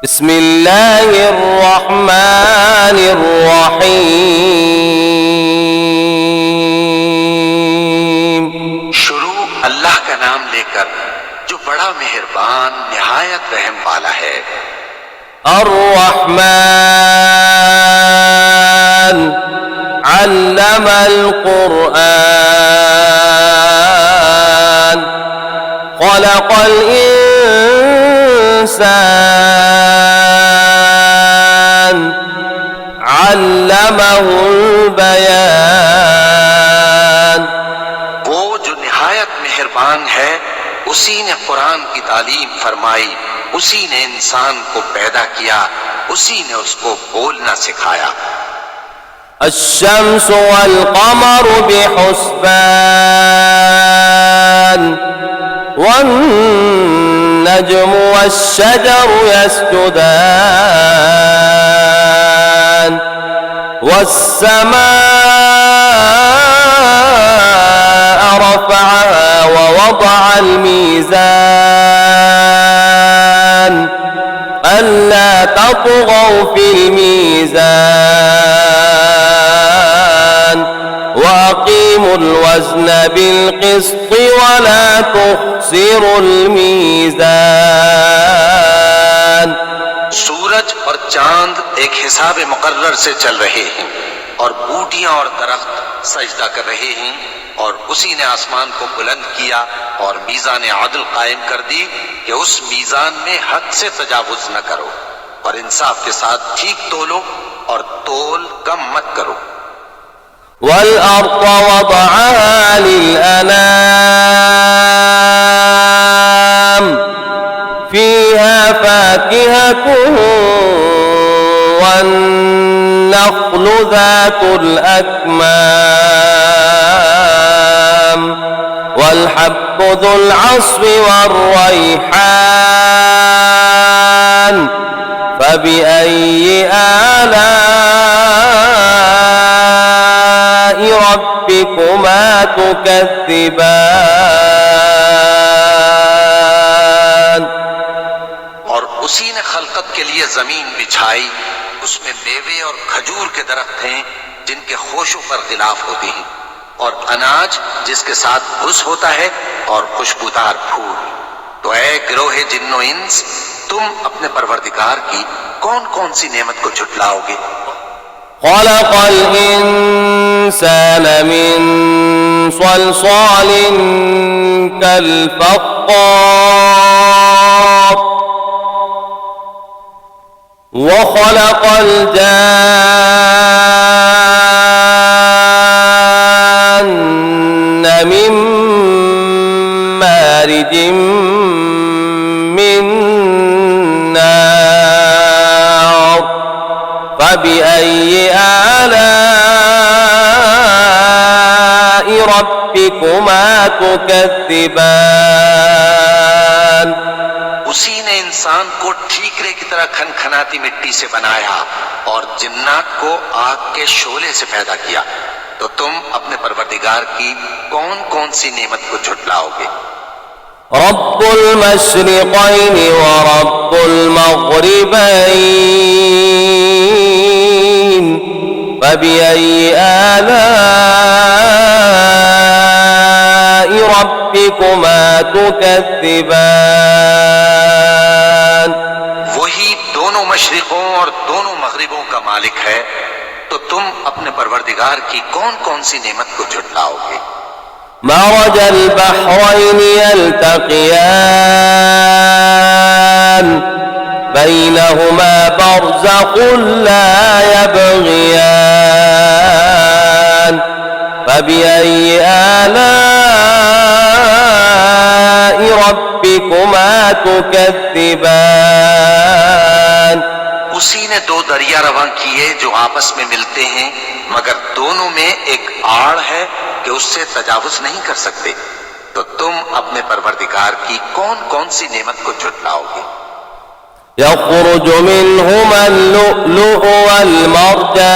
बिस्मिल्लाहिर्रहमानिर्रहीम। शुरू अल्लाह का नाम लेकर जो बड़ा मेहरबान निहायत रहम वाला है। अर्रहमान अल्लमल कुरआन खलक़ल इंसान अल्लमहुल बयान। वो जो निहायत मेहरबान है, उसी ने कुरान की तालीम फरमाई, उसी ने इंसान को पैदा किया, उसी ने उसको बोलना सिखाया। अश्शम्स वल क़मर बिहुस्बान वन्नज्मु वश्शजरु यस्जुदान वस्समाअ रफ़अहा ववضअल मीज़ान अल्ला तत्गौ फिल मीज़ान वअक़ीमुल वज़्न बिल क़िस्ति वला तुख़्सिरुल मीज़ान। सूरज और चांद एक हिसाब मुकर्रर से चल रहे हैं और बूटियां और दरख्त सजदा कर रहे हैं, और उसी ने आसमान को बुलंद किया और मीज़ान आदल कायम कर दी कि उस मीज़ान में हद से तजावुज न करो और इंसाफ के साथ ठीक तोलो और तोल कम मत करो। वल अर्द वदअहा लिल अनाम फीहा फाकिहतुन वन्नख्लु ज़ातुल अक्माम वल्हब्बु ज़ुल अस्फ़ि वर्रैहान फबिअय्यि आलाइ रब्बिकुमा तुकज़्ज़िबान। और उसी ने खलकत के लिए जमीन बिछाई, उसमें मेवे और खजूर के दरख्त हैं जिनके खोशों पर गिलाफ होते हैं, और अनाज जिसके साथ भुस होता है और खुशबूदार फूल। तो ऐ गिरोहे जिन्नो इंस, तुम अपने परवरदिगार की कौन कौन सी नेमत को झुटलाओगे। खलक़ल इंसान मिन सलसालिन कल फ़ख़्ख़ार व खलक़ल जान्न मिन मारिजिम मिन नार फबिअय्यि आलाइ रब्बिकुमा तुकज़्ज़िबान। उसी ने इंसान को ठीकरे की तरह खनखनाती मिट्टी से बनाया और जिन्नात को आग के शोले से पैदा किया। तो तुम अपने परवरदिगार की कौन कौन सी नेमत को झुटलाओगे। रब्बुल मशरिक़ैनि व रब्बुल मग़रिबैन फबिअय्यि आलाइ रब्बिकुमा तुकज़्ज़िबान। वही दोनों मशरिकों और दोनों मगरिबों का मालिक है, तो तुम अपने परवरदिगार की कौन कौन सी नेमत को झुटलाओगे। मरजल बहरैनि यल्तक़ियान बैनहुमा बरज़ख़ुन ला यबग़ियान फबिअय्यि आलाइ रब्बिकुमा तुकज़्ज़िबान। उसी ने दो दरिया रवां किए जो आपस में मिलते हैं, मगर दोनों में एक आड़ है कि उससे तजावुज नहीं कर सकते। तो तुम अपने परवरदिगार की कौन कौन सी नेमत को झुटलाओगे। यख़रुजु मिन्हुमा अल-लुअ्लुअु वल-मरजान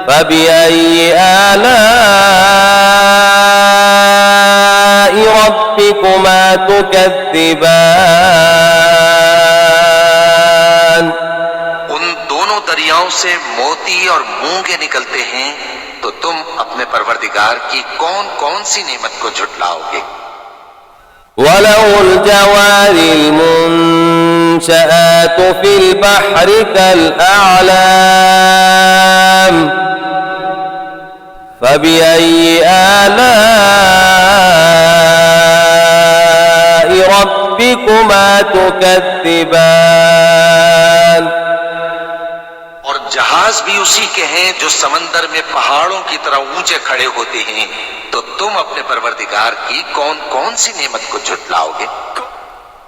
फबिअय्यि आलाइ रब्बिकुमा تكذبان उन दोनों दरियाओं से मोती और मूंगे निकलते हैं, तो तुम अपने परवरदिगार की कौन कौन सी नेमत को झुटलाओगे। وله الجوار المنشآت في البحر كالأعلام فبأي آلاء ربكما تكذبان और जहाज भी उसी के हैं जो समंदर में पहाड़ों की तरह ऊंचे खड़े होते हैं, तो तुम अपने परवरदिगार की कौन कौन सी नेमत को झुटलाओगे।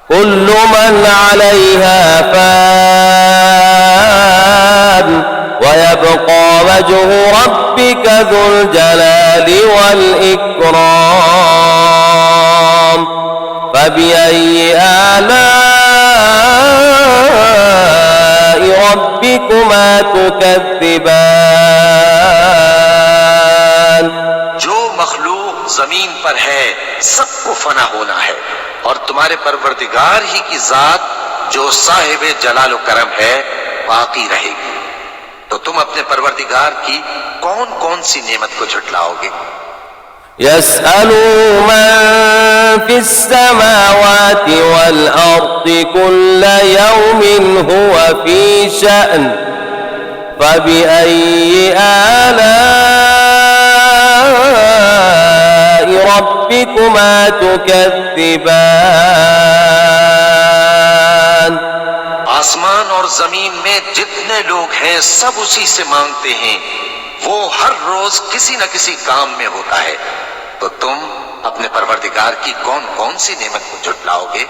كل من عليها فان ويبقى وجه ربك ذو الجلال والإكرام فبأي آلاء ربكما تكذبان जो मखलूक जमीन पर है सबको फना होना है, और तुम्हारे परवरदिगार ही की जात जो साहिब जलाल करम है बाकी रहेगी। तो तुम अपने परवरदिगार की कौन कौन सी नेमत को झुटलाओगे। يسأله من في السماوات والأرض كل يوم هو في شأن فبأي آلاء ربكما تكذبان आसमान और जमीन में जितने लोग हैं सब उसी से मांगते हैं, वो हर रोज किसी न किसी काम में होता है। तो तुम अपने परवरदिगार की कौन कौन सी नेमत को झुटलाओगे।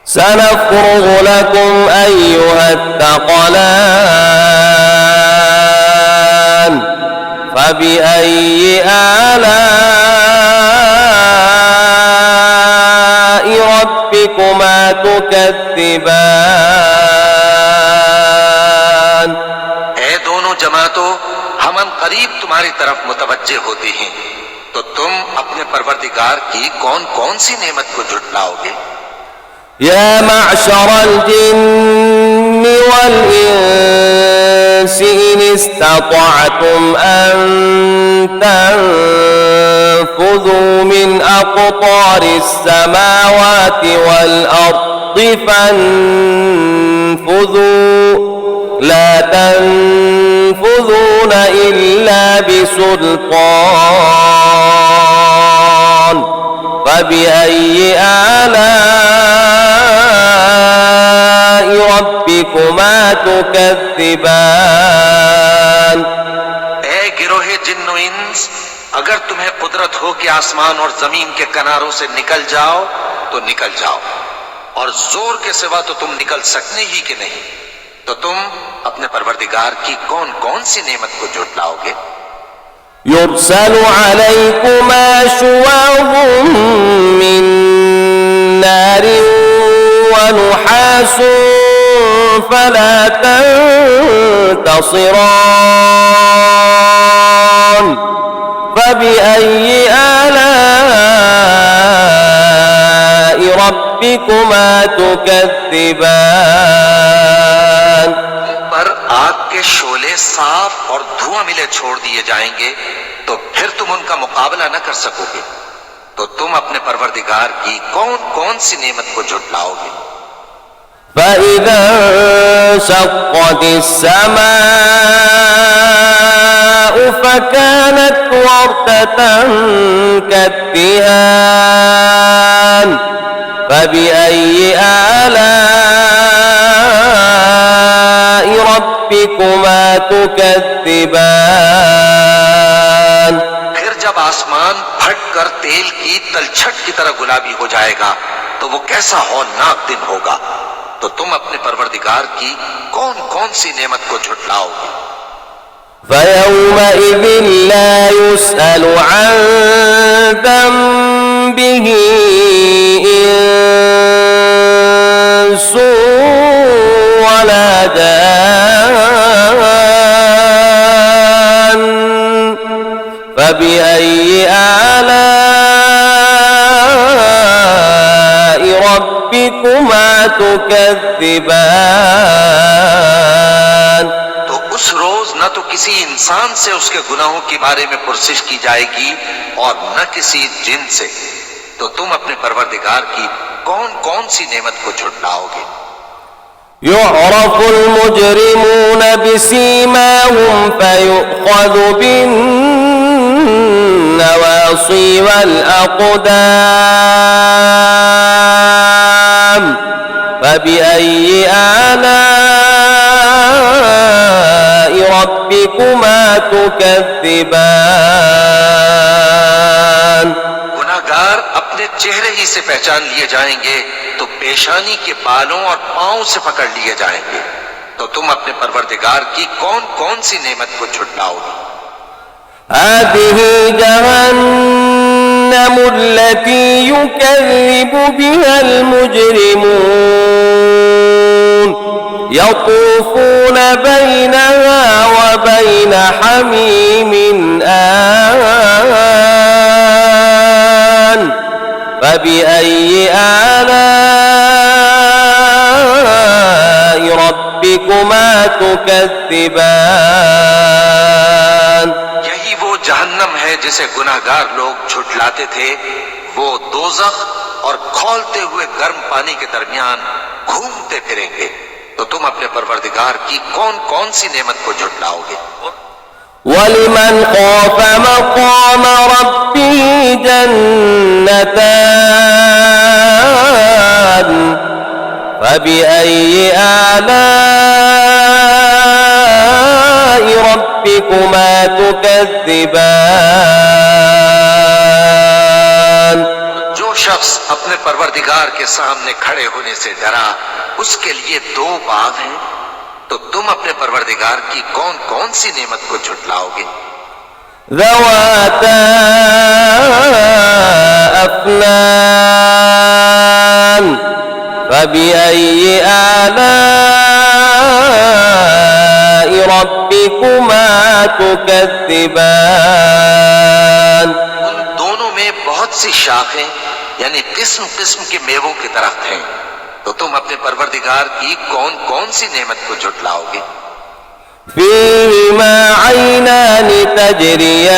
سنفرغ لكم أيها الثقلان فبأي آلاء ربكما تكذبان ऐ दोनों जमातों, हम करीब तुम्हारी तरफ मुतवज्जे होते हैं, तो तुम अपने परवरदिगार की कौन कौन सी नेमत को झुटलाओगे। يا معشر الجن والإنس إن استطعتم أن تنفذوا من أقطار السماوات والأرض فانفذوا لا تنفذون إلا بسلطان فبأي آلاء ربكما تكذبان ऐ गिरोहे जिन्नो इंस, अगर तुम्हें कुदरत हो कि आसमान और जमीन के किनारों से निकल जाओ तो निकल जाओ, और जोर के सिवा तो तुम निकल सकने ही कि नहीं। तो तुम अपने परवरदिगार की कौन कौन सी नेमत को झुटलाओगे। يرسل عليكما شواظ من نار ونحاس فلا تنتصران فبأي آلاء ربكما تكذبان पर आग के शोले साफ और धुआं मिले छोड़ दिए जाएंगे, तो फिर तुम उनका मुकाबला न कर सकोगे। तो तुम अपने परवरदिगार की कौन कौन सी नेमत को झुटलाओगे। فإذا انشقت السماء فكانت وردة كالدهان فبأي آلاء ربكما تكذبان फिर जब आसमान फट कर तेल की तलछट की तरह गुलाबी हो जाएगा, तो वो कैसा हौलनाक दिन होगा। तो तुम अपने परवरदिगार की कौन कौन सी नेमत को झुटलाओगे। فيومئذ لا يسأل عن ذنبه إنس ولا جان فبأي آلاء تكذبان तो उस रोज न तो किसी इंसान से उसके गुनाहों के बारे में पुरसिश की जाएगी और न किसी जिन से। तो तुम अपने परवरदिगार की कौन कौन सी नेमत को झुटलाओगे। يعرف المجرمون بسيماهم فيؤخذ بالنواصي والأقدام فبأي آلاء ربكما تكذبان गुनाहगार अपने चेहरे ही से पहचान लिए जाएंगे तो पेशानी के बालों और पांव से पकड़ लिए जाएंगे। तो तुम अपने परवरदिगार की कौन कौन सी नेमत को झुटलाओगे। هذه جهنم التي يكذب بها المجرمون يطوفون بينها وبين حميم آن فبأي آلاء ربكما تكذبان यही वो जहन्नम है जिसे गुनाहगार लोग झुटलाते थे। वो दोज़ख और खौलते हुए गर्म पानी के दरमियान घूमते फिरेंगे। तो तुम अपने परवरदिगार की कौन कौन सी नेमत को झुटलाओगे। ولمن خاف مقام ربه جنتان فبأي آلاء ربكما تكذبان जो शख्स अपने परवरदिगार के सामने खड़े होने से डरा उसके लिए दो बाग हैं। तो तुम अपने परवरदिगार की कौन कौन सी नेमत को झुटलाओगे। ذواتا أفنان فبأي آلاء ربكما تكذبان उन दोनों में बहुत सी शाखें यानी किस्म किस्म के मेवों के दरख्त हैं। तो तुम अपने परवरदिगार की कौन कौन सी नेमत को झुटलाओगे। فيهما عينان تجريان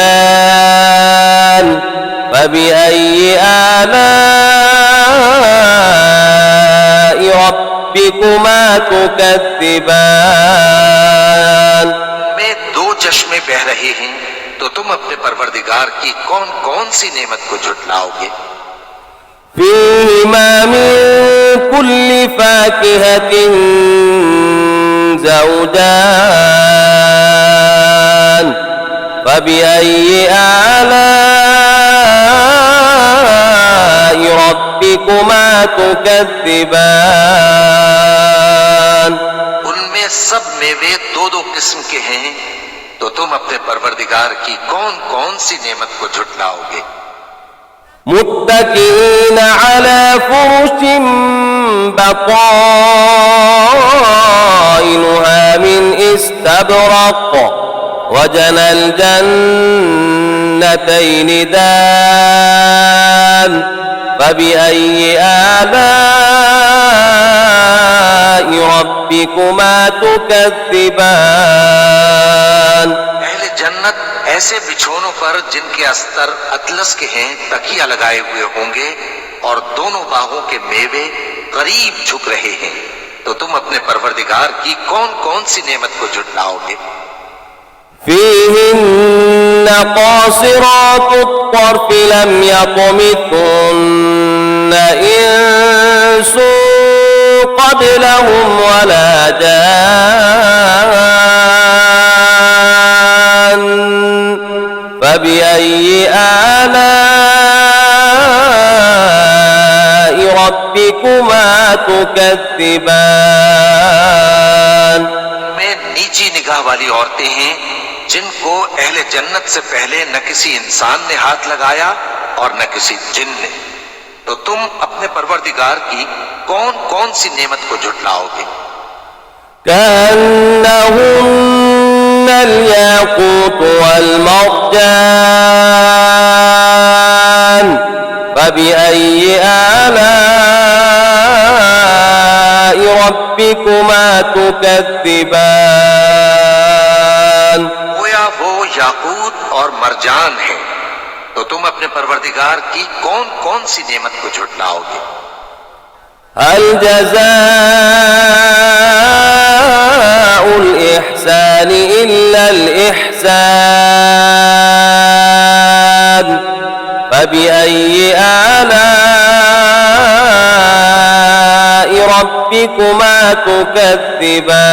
فبأي آلاء ربكما تكذبان में दो चश्मे बह रहे हैं। तो तुम अपने परवरदिगार की कौन कौन सी नेमत को झुटलाओगे। فيهما من كل فاكهة زوجان فبأي آلاء ربكما تكذبان उनमें सब मेवे दो दो किस्म के हैं। तो तुम अपने परवरदिगार की कौन कौन सी नेमत को झुटलाओगे। متكئين على فرش بطائنها من استبرق وجنى الجنتين دان فبأي آلاء ربكما تكذبان अहले जन्नत ऐसे बिछोनों पर जिनके अस्तर अतलस के हैं तकिया लगाए हुए होंगे और दोनों बागों के मेवे करीब झुक रहे हैं। तो तुम अपने परवरदिगार की कौन कौन सी नेमत को झुटलाओगे। فيهن قاصرات الطرف لم يطمثهن إنس قبلهم ولا جان فبأي آلاء ربكما تكذبان में नीची निगाह वाली औरतें हैं जिनको अहले जन्नत से पहले न किसी इंसान ने हाथ लगाया और न किसी जिन ने। तो तुम अपने परवरदिगार की कौन कौन सी नेमत को झुटलाओगे। كأنهن الياقوت والمرجان فبأي آلاء ربكما تكذبان गोया वो याकूत और मरजान है, तो तुम अपने परवरदिगार की कौन कौन सी नेमत को झुटलाओगे। هل جزاء الإحسان إلا الإحسان فبأي آلاء ربكما تكذبان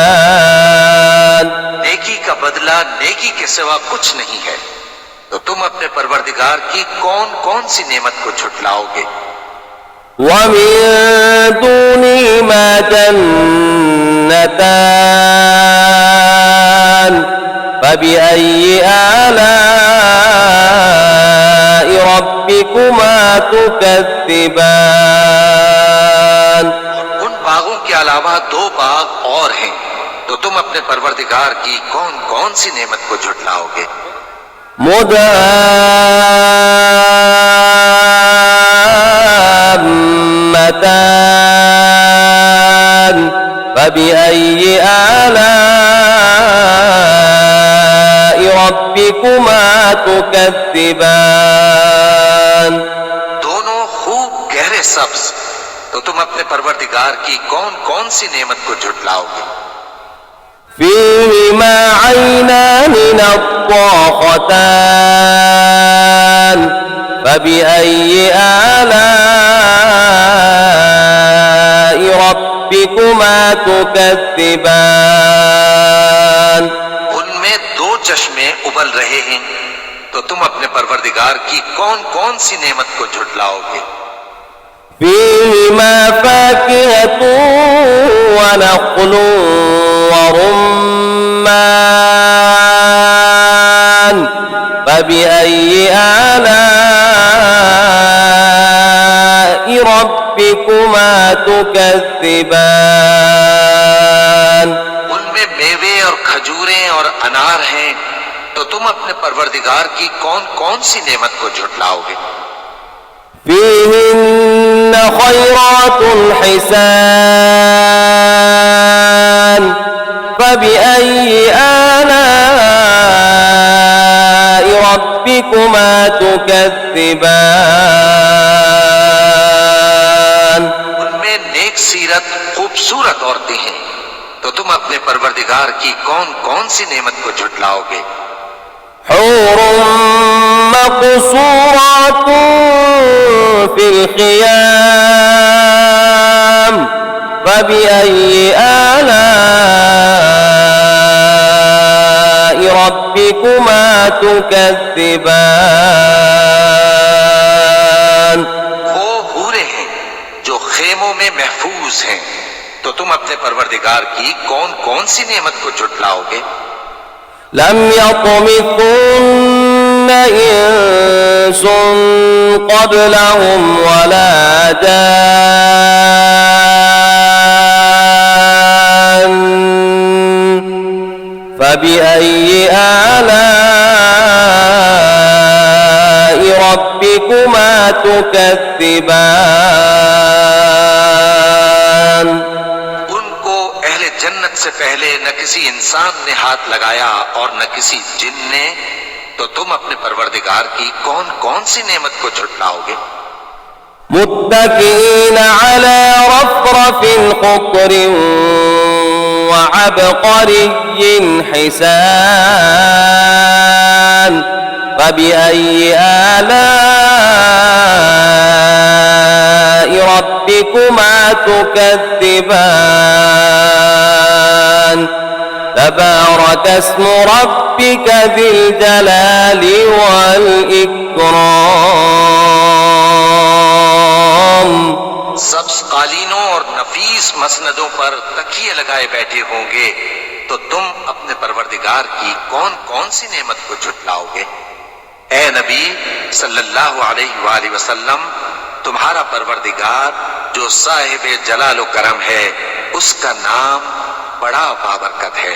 नेकी का बदला नेकी के सिवा कुछ नहीं है, तो तुम अपने परवरदिगार की कौन कौन सी नेमत को झुटलाओगे। ومن دونهما جنتان فبأي آلاء ربكما تكذبان उन बागों के अलावा दो बाग और हैं, तो तुम अपने परवरदिगार की कौन कौन सी नेमत को झुटलाओगे। مدهامتان فبأي آلاء ربكما تكذبان दोनों खूब गहरे सब्ज, तो तुम अपने परवरदिगार की कौन कौन सी नेमत को झुटलाओगे। فيهما عينان نضاختان فبأي آلاء ربكما تكذبان उनमें दो चश्मे उबल रहे हैं, तो तुम अपने परवरदिगार की कौन कौन सी नेमत को झुटलाओगे। فيهما فاكهة ونخل ورمان فبأي آلاء ربكما تكذبان उनमें मेवे और खजूरें और अनार हैं, तो तुम अपने परवरदिगार की कौन कौन सी नेमत को झुटलाओगे। فيهن خيرات حسان فبأي آلاء ربكما تكذبان उनमें नेक सीरत खूबसूरत औरतें हैं, तो तुम अपने परवरदिगार की कौन कौन सी नेमत को झुटलाओगे। حور مقصورات في الخيام فبأي آلاء ربكما تكذبان वो हूरें हैं जो खेमों में महफूज हैं, तो तुम अपने परवरदिगार की कौन कौन सी नेमत को झुटलाओगे। لم يطمثن إنس قبلهم ولا جان فبأي آلاء ربكما تكذبان उनको अहले जन्नत से पहले न किसी इंसान ने हाथ लगाया और न किसी जिन ने, तो तुम अपने परवरदिगार की कौन कौन सी नेमत को झुटलाओगे। متكئين على رفرف خضر وعبقري حسان فبأي آلاء ربكما تكذبان تبارك اسم ربك ذي الجلال والإكرام सब्ज कालीनों और नफीस मसनदों पर तकिए लगाए बैठे होंगे, तो तुम अपने परवरदिगार की कौन कौन सी नेमत को झुटलाओगे। ए नबी सल्लल्लाहु अलैहि वसल्लम, तुम्हारा परवरदिगार जो साहिब जलाल व करम है, उसका नाम बड़ा बाबरकत है।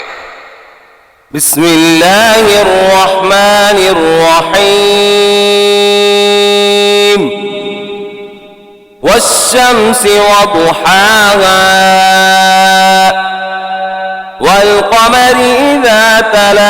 बिस्मिल्लाहिर्रहमानिर्रहीम वश्शम्सि वदुहाहा تلا